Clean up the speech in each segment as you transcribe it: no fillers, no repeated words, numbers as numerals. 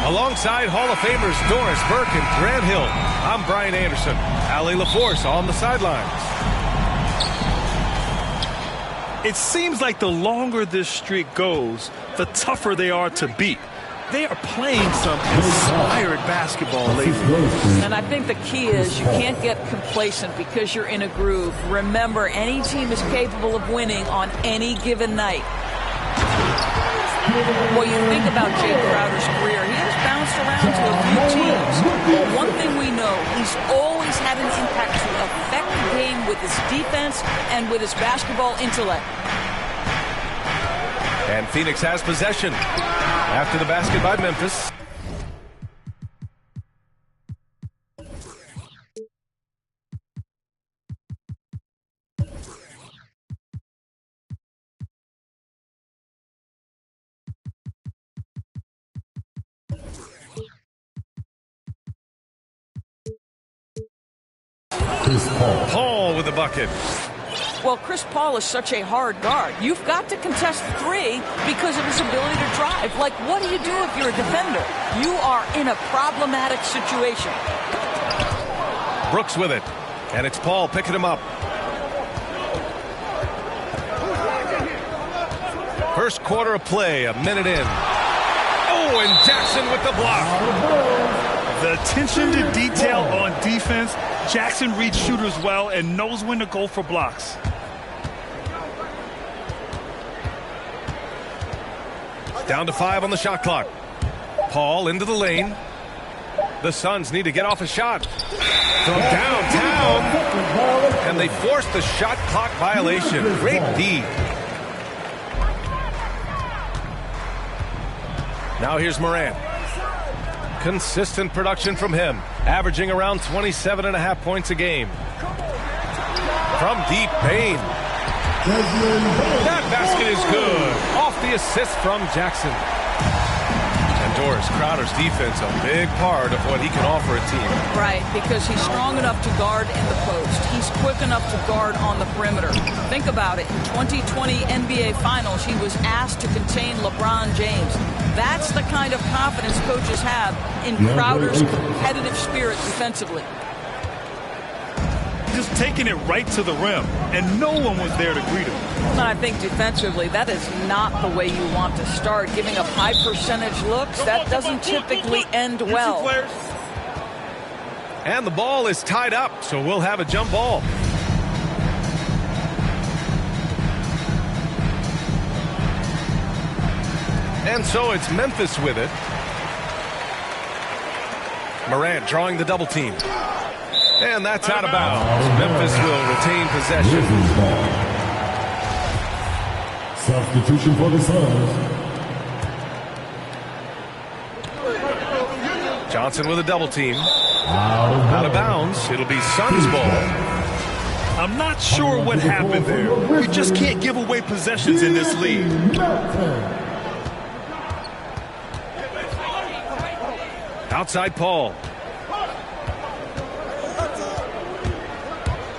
Alongside Hall of Famers Doris Burke and Grant Hill, I'm Brian Anderson. Allie LaForce on the sidelines. It seems like the longer this streak goes, the tougher they are to beat. They are playing some inspired basketball lately. And I think the key is you can't get complacent because you're in a groove. Remember, any team is capable of winning on any given night. Well, you think about Jay Crowder's career, he has bounced around to a few teams. But one thing we know, he's always had an impact to affect the game with his defense and with his basketball intellect. And Phoenix has possession after the basket by Memphis. Paul with the bucket. Well, Chris Paul is such a hard guard. You've got to contest the three because of his ability to drive. Like, what do you do if you're a defender? You are in a problematic situation. Brooks with it. And it's Paul picking him up. First quarter of play, a minute in. Oh, and Jackson with the block. The attention to detail on defense. Jackson reads shooters well and knows when to go for blocks. Down to 5 on the shot clock. Paul into the lane. The Suns need to get off a shot. From downtown. And they force the shot clock violation. Great D. Now here's Morant. Consistent production from him, averaging around 27.5 points a game. From deep, Payne. That basket is good. Off the assist from Jackson. And Doris Crowder's defense, a big part of what he can offer a team. Right, because he's strong enough to guard in the post. He's quick enough to guard on the perimeter. Think about it. In 2020 NBA Finals, he was asked to contain LeBron James. That's the kind of confidence coaches have in Crowder's competitive spirit defensively. Just taking it right to the rim, and no one was there to greet him. And I think defensively, that is not the way you want to start. Giving up high percentage looks, that doesn't typically end well. And the ball is tied up, so we'll have a jump ball. And so it's Memphis with it. Morant drawing the double team. And that's out of bounds. Memphis will retain possession. Substitution for the Suns. Johnson with a double team. Out of bounds. It'll be Suns ball. I'm not sure what happened there. You just can't give away possessions in this league. Outside Paul.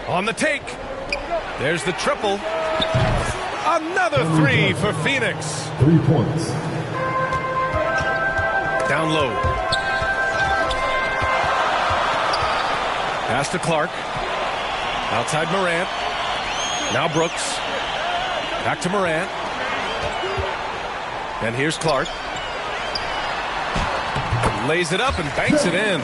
On the take. There's the triple. Another three for Phoenix. 3 points. Down low. Pass to Clark. Outside Morant. Now Brooks. Back to Morant. And here's Clark. Lays it up and banks it in.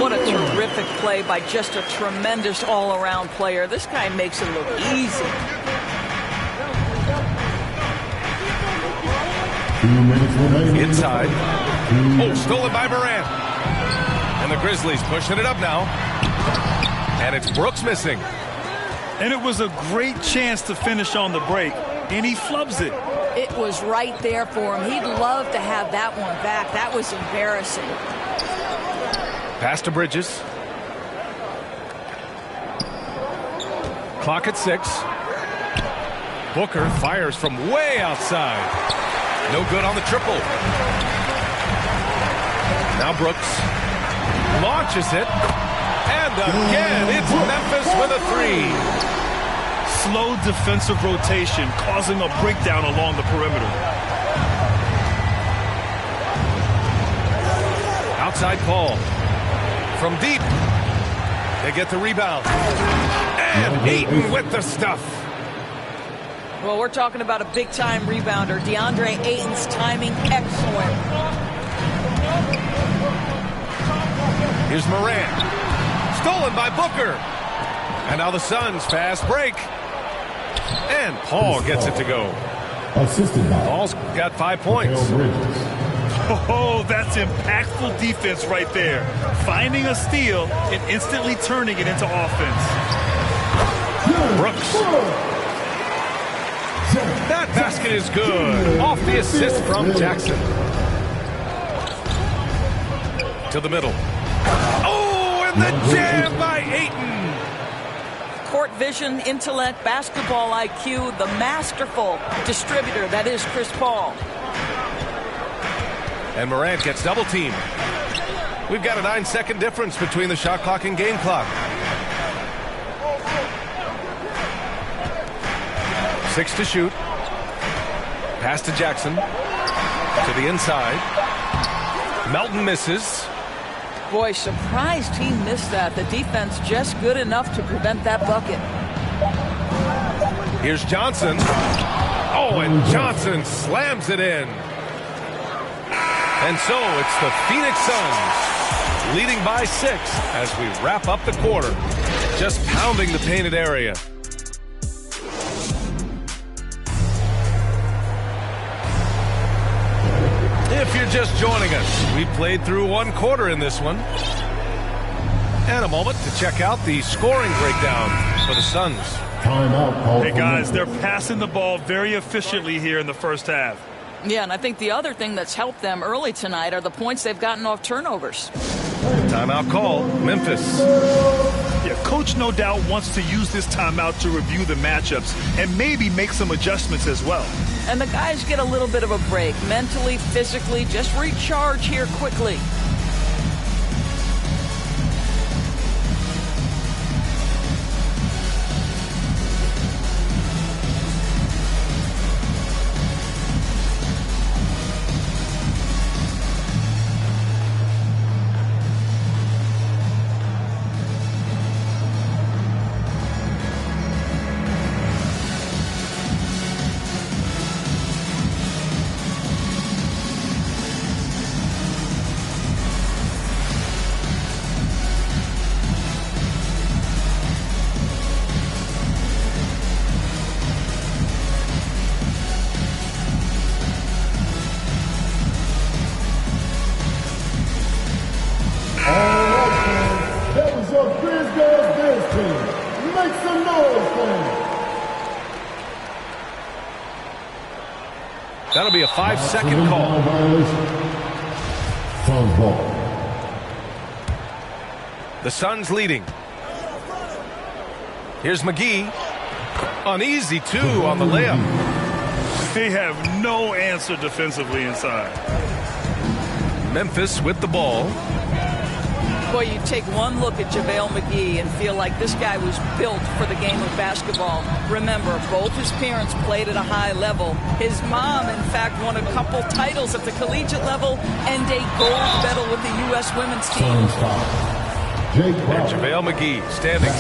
What a terrific play by just a tremendous all-around player. This guy makes it look easy. 2 minutes remaining. Inside. Oh, stolen by Morant. And the Grizzlies pushing it up now. And it's Brooks missing. And it was a great chance to finish on the break, and he flubs it. It was right there for him. He'd love to have that one back. That was embarrassing. Pass to Bridges. Clock at 6. Booker fires from way outside. No good on the triple. Now Brooks launches it. And again, it's Memphis with a 3. Slow defensive rotation causing a breakdown along the perimeter. Outside Paul. From deep. They get the rebound. And Ayton with the stuff. Well, we're talking about a big-time rebounder. DeAndre Ayton's timing excellent. Here's Morant. Stolen by Booker. And now the Suns fast break. And Paul gets it to go. Assisted by Paul's got 5 points. Oh, that's impactful defense right there. Finding a steal and instantly turning it into offense. Brooks. That basket is good. Off the assist from Jackson. To the middle. Oh, and the jam by Ayton. Court vision, intellect, basketball IQ, the masterful distributor that is Chris Paul. And Morant gets double teamed. We've got a 9-second difference between the shot clock and game clock. 6 to shoot. Pass to Jackson. To the inside. Melton misses. Boy, surprised he missed that. The defense just good enough to prevent that bucket. Here's Johnson. Oh, and Johnson slams it in. And so it's the Phoenix Suns leading by 6 as we wrap up the quarter. Just pounding the painted area. If you're just joining us, we played through 1 quarter in this one. And a moment to check out the scoring breakdown for the Suns. Timeout call. Hey, guys, they're passing the ball very efficiently here in the first half. Yeah, and I think the other thing that's helped them early tonight are the points they've gotten off turnovers. Timeout call, Memphis. Yeah, coach no doubt wants to use this timeout to review the matchups and maybe make some adjustments as well. And the guys get a little bit of a break, mentally, physically, just recharge here quickly. That'll be a 5-second call. Suns ball. The Suns leading. Here's McGee. Uneasy, too, on the layup. They have no answer defensively inside. Memphis with the ball. Boy, you take one look at JaVale McGee and feel like this guy was built for the game of basketball. Remember, both his parents played at a high level. His mom, in fact, won a couple titles at the collegiate level and a gold medal with the U.S. women's team. And JaVale McGee standing.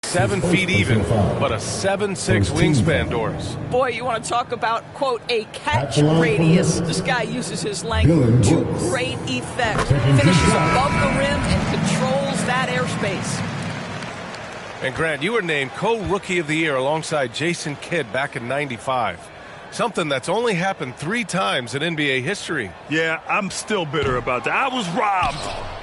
Seven feet even, but a 7'6" wingspan, Doris. Boy, you want to talk about, quote, a catch radius. This guy uses his length to great effect. Finishes above the rim and controls that airspace. And Grant, you were named co-rookie of the year alongside Jason Kidd back in '95. Something that's only happened 3 times in NBA history. Yeah, I'm still bitter about that. I was robbed.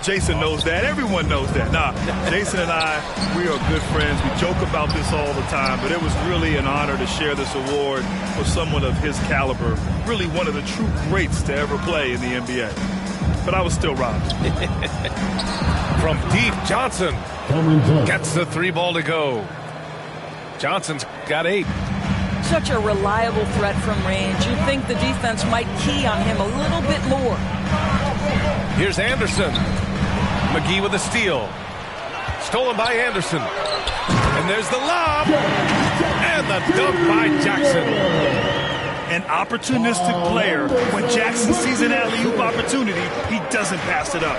Jason knows that. Everyone knows that. Nah, Jason and I, we are good friends. We joke about this all the time, but it was really an honor to share this award with someone of his caliber. Really one of the true greats to ever play in the NBA. But I was still robbed. From deep, Johnson gets the 3-ball to go. Johnson's got 8. Such a reliable threat from range. You'd think the defense might key on him a little bit more. Here's Anderson. McGee with a steal. Stolen by Anderson. And there's the lob. And the dunk by Jackson. An opportunistic player. When Jackson sees an alley-oop opportunity, he doesn't pass it up.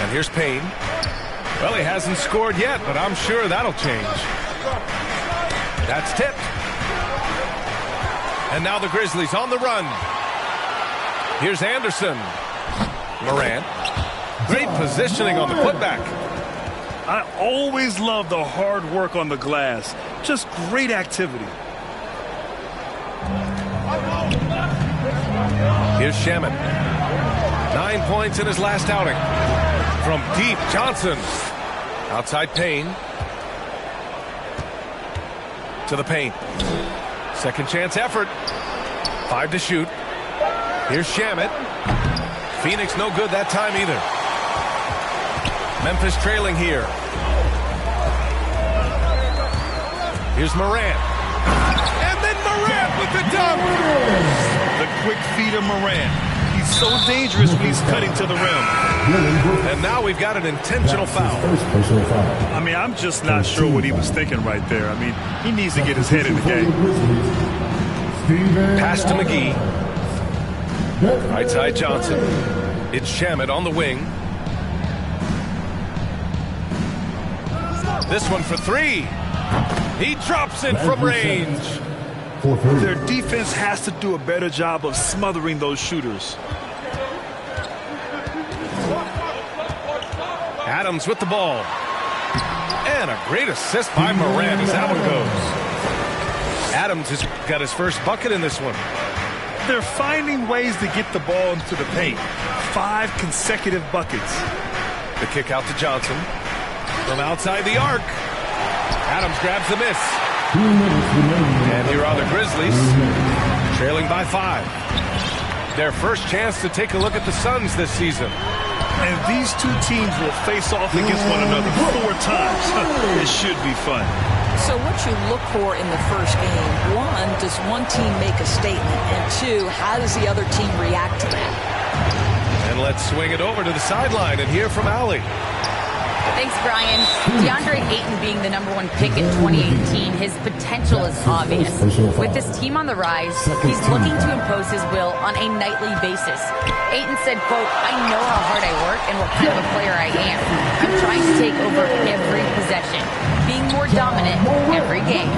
And here's Payne. Well, he hasn't scored yet, but I'm sure that'll change. That's tipped. And now the Grizzlies on the run. Here's Anderson. Morant. Great positioning on the putback. I always love the hard work on the glass. Just great activity. Here's Shaman. 9 points in his last outing. From deep, Johnson. Outside Payne. To the paint. Second chance effort. 5 to shoot. Here's Shamet. Phoenix no good that time either. Memphis trailing here. Here's Morant. And then Morant with the dunk. The quick feed of Morant. He's so dangerous when he's cutting to the rim. And now we've got an intentional foul. I mean, I'm just not sure what he was thinking right there. I mean, he needs to get his head in the game. Pass to McGee. Right side Johnson. It's Shamet on the wing. This one for 3. He drops it from range. Their defense has to do a better job of smothering those shooters. Adams with the ball. And a great assist by Morant as that one goes. Adams has got his first bucket in this one. They're finding ways to get the ball into the paint. 5 consecutive buckets. The kick out to Johnson. From outside the arc. Adams grabs the miss. And here are the Grizzlies, trailing by 5. Their first chance to take a look at the Suns this season. And these two teams will face off against one another 4 times. It should be fun. So what you look for in the first game, 1, does one team make a statement? And 2, how does the other team react to that? And let's swing it over to the sideline and hear from Allie. Thanks, Brian. DeAndre Ayton being the #1 pick in 2018, his potential is obvious. With this team on the rise, he's looking to impose his will on a nightly basis. Ayton said, quote, "I know how hard I work and what kind of a player I am. I'm trying to take over every possession, being more dominant every game."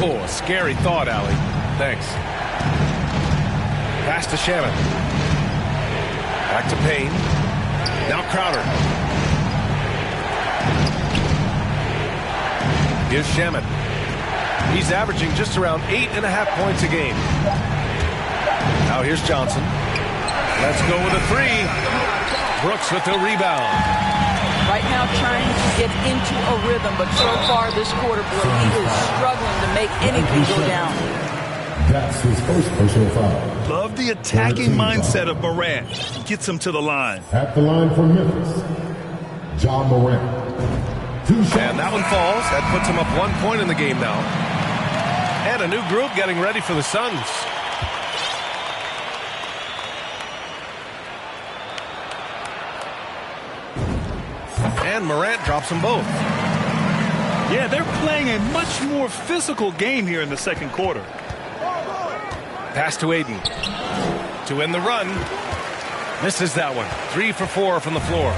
Oh, a scary thought, Allie. Thanks. Pass to Shaman. Back to Payne. Now Crowder. Here's Shaman. He's averaging just around 8.5 points a game. Now here's Johnson. Let's go with a 3. Brooks with the rebound. Right now trying to get into a rhythm, but so far this quarter, boy, he is struggling to make anything go down. That's his first personal foul. Love the attacking mindset of Morant. Gets him to the line. At the line for Memphis, John Morant. 2 shots. And that one falls. That puts him up 1 point in the game now. And a new group getting ready for the Suns. And Morant drops them both. Yeah, they're playing a much more physical game here in the second quarter. Pass to Ayton. To win the run. Misses that one. 3 for 4 from the floor.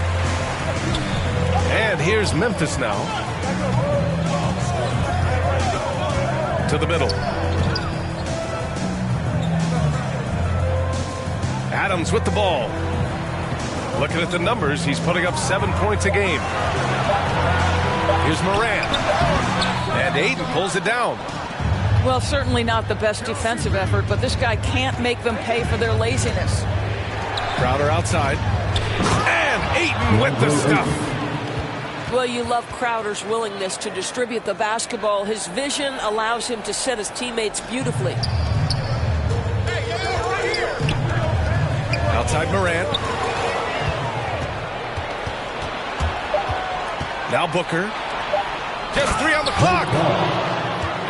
And here's Memphis now. To the middle. Adams with the ball. Looking at the numbers, he's putting up 7 points a game. Here's Morant. And Ayton pulls it down. Well, certainly not the best defensive effort, but this guy can't make them pay for their laziness. Crowder outside. And Ayton with the stuff. Well, you love Crowder's willingness to distribute the basketball. His vision allows him to set his teammates beautifully. Outside Morant. Now Booker. Just 3 on the clock.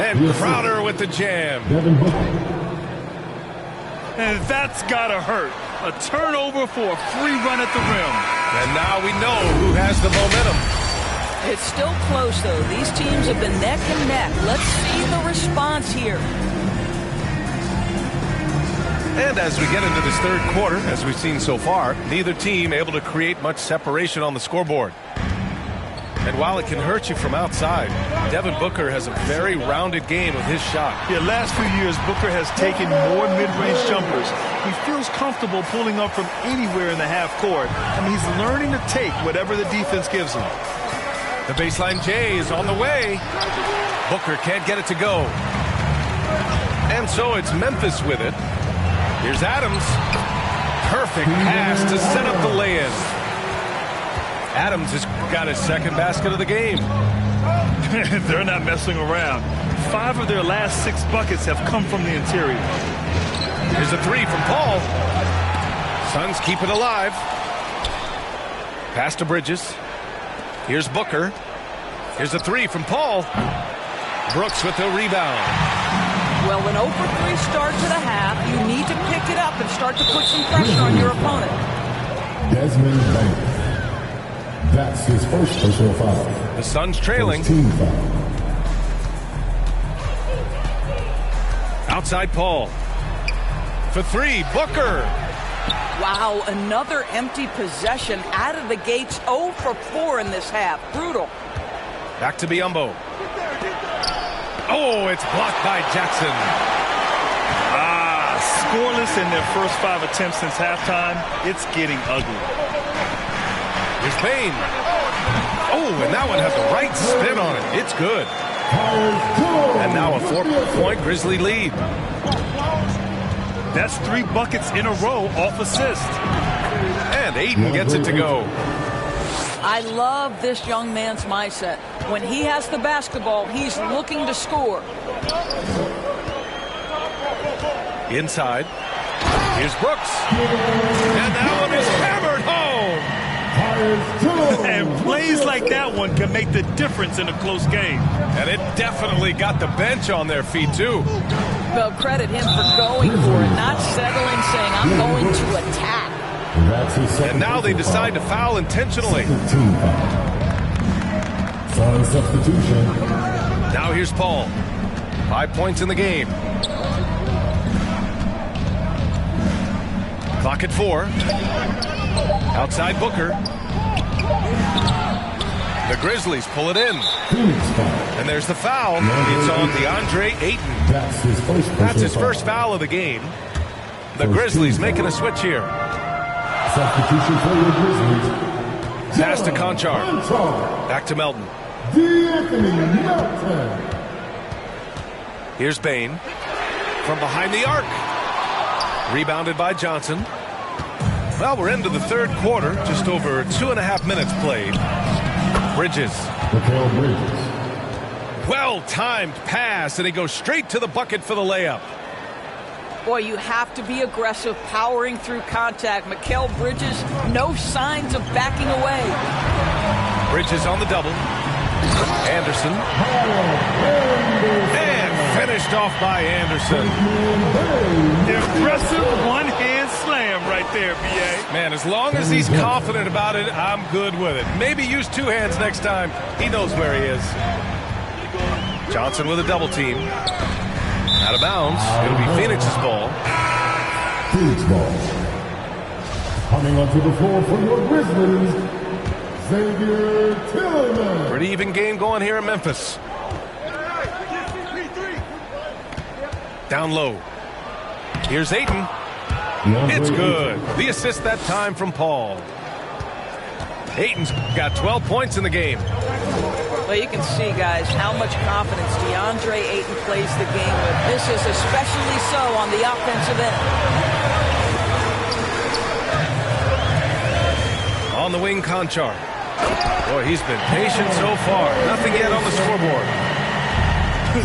And Crowder with the jam. And that's got to hurt. A turnover for a free run at the rim. And now we know who has the momentum. It's still close, though. These teams have been neck and neck. Let's see the response here. And as we get into this third quarter, as we've seen so far, neither team able to create much separation on the scoreboard. And while it can hurt you from outside, Devin Booker has a very rounded game with his shot. Yeah, last few years, Booker has taken more mid-range jumpers. He feels comfortable pulling up from anywhere in the half court, and he's learning to take whatever the defense gives him. The baseline J is on the way. Booker can't get it to go. And so it's Memphis with it. Here's Adams. Perfect pass to set up the lay-in. Adams has got his second basket of the game. They're not messing around. 5 of their last 6 buckets have come from the interior. Here's a 3 from Paul. Suns keep it alive. Pass to Bridges. Here's Booker. Here's a 3 from Paul. Brooks with the rebound. Well, an 0-for-3 start to the half. You need to pick it up and start to put some pressure on your opponent. Desmond Bain. That's his first personal foul. The Suns trailing. First team foul. Outside Paul. For 3, Booker. Wow, another empty possession out of the gates. 0-for-4 in this half. Brutal. Back to Biyombo. Oh, it's blocked by Jackson. Scoreless in their first 5 attempts since halftime. It's getting ugly. Here's Payne. Oh, and that one has the right spin on it. It's good. And now a 4-point Grizzly lead. That's 3 buckets in a row off assist. And Ayton gets it to go. I love this young man's mindset. When he has the basketball, he's looking to score. Inside. Here's Brooks. And that one is hammered home. And plays like that one can make the difference in a close game. And it definitely got the bench on their feet, too. Well, credit him for going for it, not settling, saying, I'm going to attack. And now they decide to foul intentionally. Team foul. Sun substitution. Now here's Paul. 5 points in the game. Clock at 4. Outside Booker. The Grizzlies pull it in. And there's the foul. It's on DeAndre Ayton. That's his first foul of the game. The Grizzlies making a switch here. Substitution for the Grizzlies. Pass to Conchar. Back to Melton. D'Anthony Melton. Here's Bain. From behind the arc. Rebounded by Johnson. Well, we're into the third quarter. Just over 2.5 minutes played. Bridges. Mikal Bridges. Well-timed pass, and he goes straight to the bucket for the layup. Boy, you have to be aggressive, powering through contact. Mikal Bridges, no signs of backing away. Bridges on the double. Anderson. And finished off by Anderson. Impressive one-hand slam right there, B.A. Man, as long as he's confident about it, I'm good with it. Maybe use 2 hands next time. He knows where he is. Johnson with a double team. Out of bounds. It'll be Phoenix's ball. Phoenix ball. Coming onto the floor for your Grizzlies, Xavier Tillman. Pretty even game going here in Memphis. Down low. Here's Ayton. It's good. The assist that time from Paul. Ayton's got 12 points in the game. Well, you can see, guys, how much confidence DeAndre Ayton plays the game with. This is especially so on the offensive end. On the wing, Konchar. Boy, he's been patient so far. Nothing yet on the scoreboard.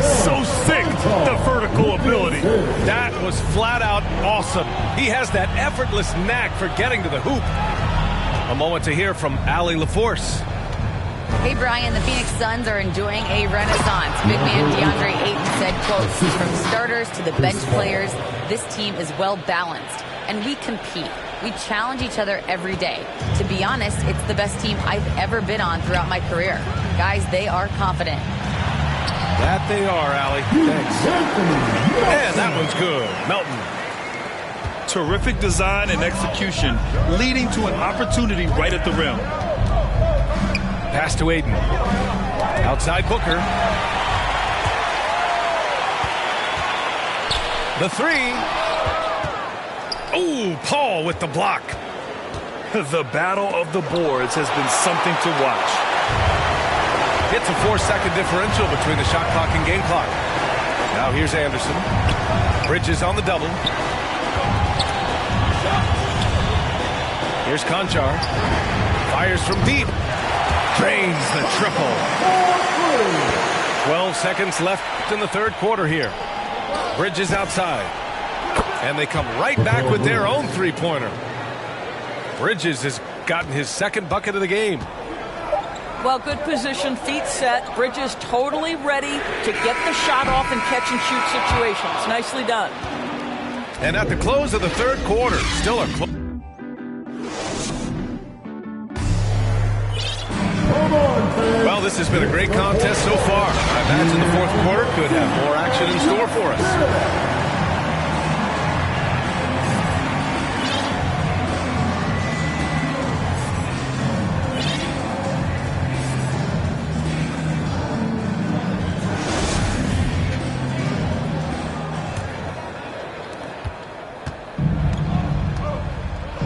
So sick, the vertical ability. That was flat out awesome. He has that effortless knack for getting to the hoop. A moment to hear from Allie LaForce. Hey, Brian, the Phoenix Suns are enjoying a renaissance. Big man DeAndre Ayton said, quote, from starters to the bench players, this team is well balanced, and we compete. We challenge each other every day. To be honest, it's the best team I've ever been on throughout my career. Guys, they are confident. That they are, Allie. Thanks. And that one's good. Melton. Terrific design and execution, leading to an opportunity right at the rim. Pass to Ayton. Outside Booker. The three. Oh, Paul with the block. The battle of the boards has been something to watch. It's a 4-second differential between the shot clock and game clock. Now here's Anderson. Bridges on the double. Here's Konchar. Fires from deep. Drains the triple. 12 seconds left in the third quarter here. Bridges outside. And they come right back with their own three-pointer. Bridges has gotten his second bucket of the game. Well, good position, feet set. Bridges totally ready to get the shot off in catch-and-shoot situations. Nicely done. And at the close of the third quarter, still a close. Well, this has been a great contest so far. I imagine the fourth quarter could have more action in store for us.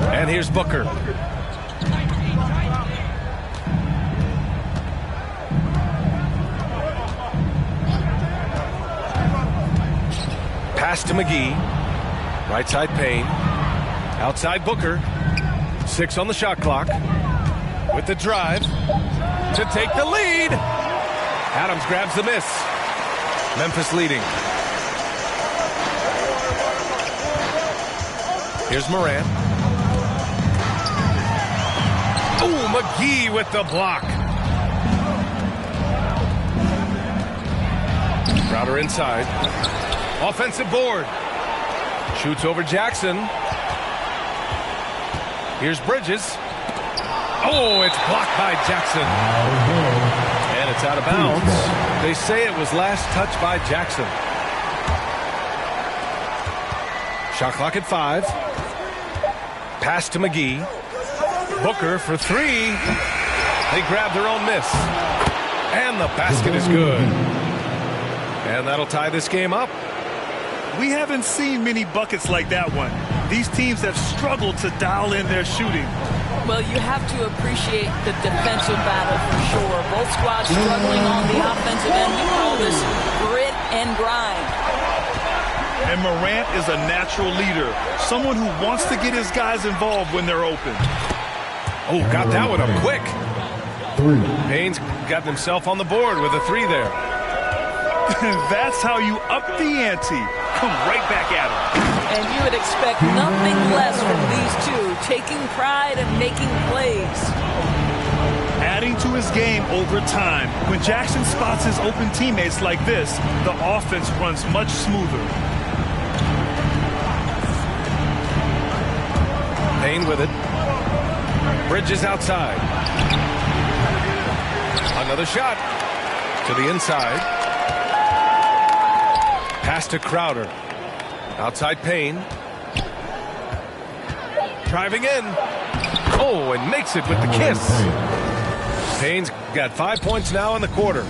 And here's Booker. Pass to McGee. Right side Payne. Outside Booker. 6 on the shot clock. With the drive to take the lead. Adams grabs the miss. Memphis leading. Here's Morant. Oh, McGee with the block. Crowder inside. Offensive board. Shoots over Jackson. Here's Bridges. Oh, it's blocked by Jackson. And it's out of bounds. They say it was last touched by Jackson. Shot clock at 5. Pass to McGee. Booker for 3. They grab their own miss. And the basket is good. And that'll tie this game up. We haven't seen many buckets like that one. These teams have struggled to dial in their shooting. Well, you have to appreciate the defensive battle for sure. Both squads struggling on the offensive end. We call this grit and grind. And Morant is a natural leader, someone who wants to get his guys involved when they're open. Oh, got that one up quick. Payne's got himself on the board with a 3 there. That's how you up the ante. Come right back at him. And you would expect nothing less from these two, taking pride and making plays. Adding to his game over time. When Jackson spots his open teammates like this, the offense runs much smoother. Payne with it. Bridges outside. Another shot to the inside. Pass to Crowder. Outside Payne. Driving in. Oh, and makes it with the kiss. Payne's got 5 points now in the quarter.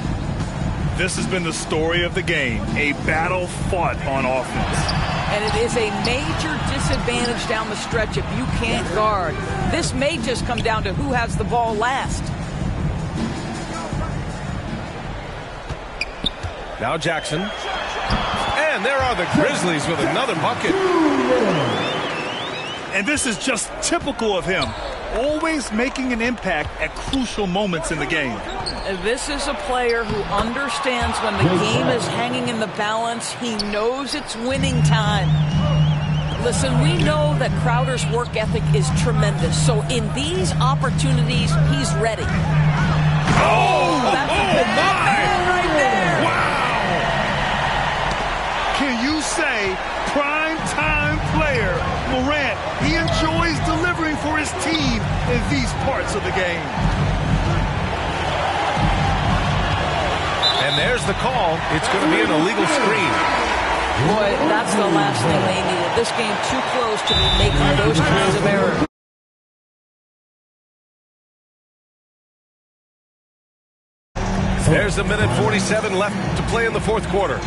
This has been the story of the game. A battle fought on offense. And it is a major disadvantage down the stretch if you can't guard. This may just come down to who has the ball last. Now Jackson. And there are the Grizzlies with another bucket. And this is just typical of him. Always making an impact at crucial moments in the game. This is a player who understands when the game is hanging in the balance. He knows it's winning time. Listen, we know that Crowder's work ethic is tremendous. So in these opportunities, he's ready. That's a good man right there. Wow! Can you say prime time player Morant? He enjoys delivering for his team in these parts of the game. And there's the call. It's going to be an illegal screen. Boy, that's the last thing they needed. This game too close to be making those kinds of errors. There's a minute 47 left to play in the fourth quarter.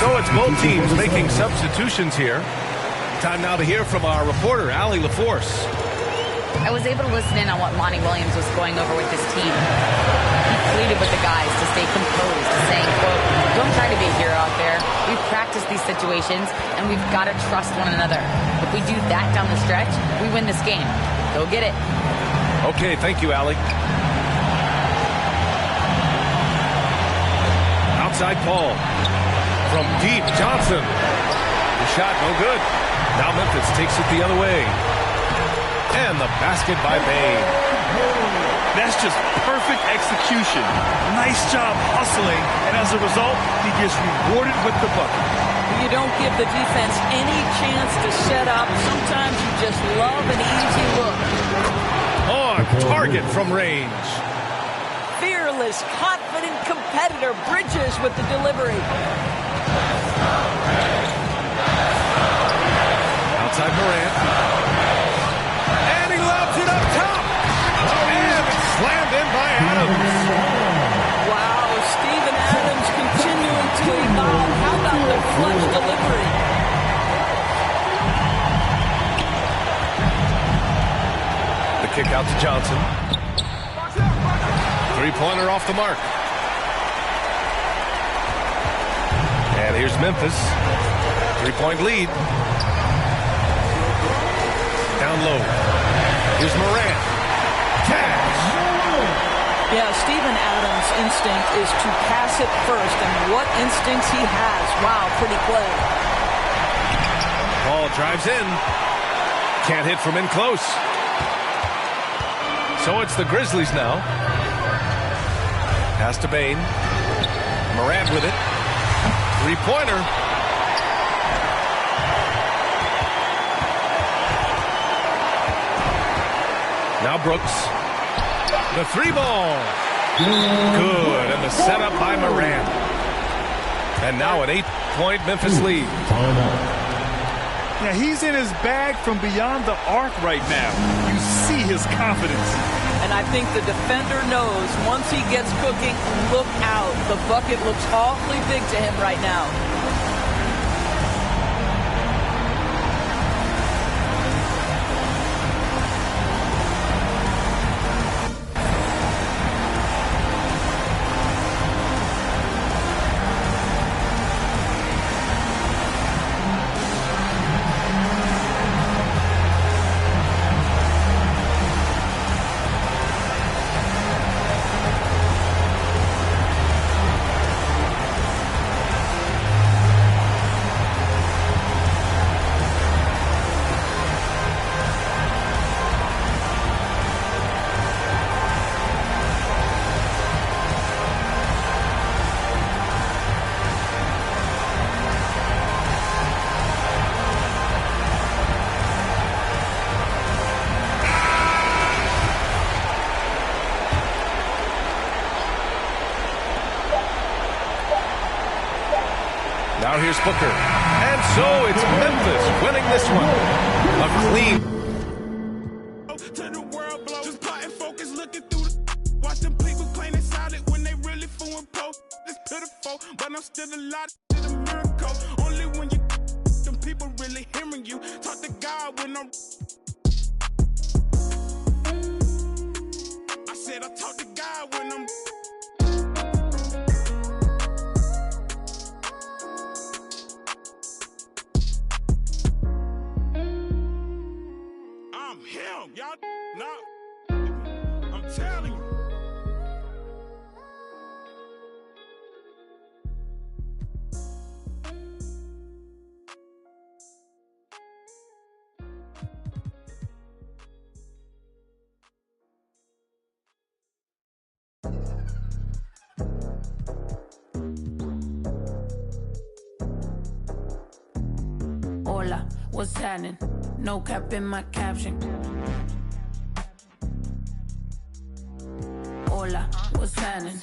So it's both teams making substitutions here. Time now to hear from our reporter, Allie LaForce. I was able to listen in on what Monty Williams was going over with this team. He pleaded with the guys to stay composed, saying, quote, "Don't try to be a hero out there. We've practiced these situations, and we've got to trust one another. If we do that down the stretch, we win this game. Go get it." Okay, thank you, Allie. Outside Paul. From deep, Johnson. The shot, no good. Now Memphis takes it the other way. And the basket by Bane. That's just perfect execution. Nice job hustling, and as a result, he gets rewarded with the bucket. You don't give the defense any chance to set up. Sometimes you just love an easy look. On target from range. Fearless, confident competitor. Bridges with the delivery. Outside Morant. And he lobs it up top. And it's slammed in by Adams. Wow, Steven Adams continuing to evolve. How about the flush delivery? The kick out to Johnson. Three-pointer off the mark. And here's Memphis. Three-point lead. Down low. Here's Morant. Cash. Yeah, Steven Adams' instinct is to pass it first, and what instincts he has. Wow, pretty play. Ball drives in. Can't hit from in close. So it's the Grizzlies now. Pass to Bane. Morant with it. Three-pointer. Now Brooks. The three ball. Good. And the setup by Morant. And now an 8-point Memphis lead. Yeah, he's in his bag from beyond the arc right now. You see his confidence. And I think the defender knows once he gets cooking, look out. The bucket looks awfully big to him right now. Here's Booker. And so it's Memphis winning this one. A clean. To the world blow. Just plotting focus, looking through the. Watch them people playing solid when they really fooling post. It's pitiful, but I'm still alive. It's a miracle. Only when you them people really hearing you. Talk to God when I'm. I said I talk to God when I'm. I'm him, y'all. No, I'm telling you. Hola, what's happening? No cap in my caption. Hola, what's happening?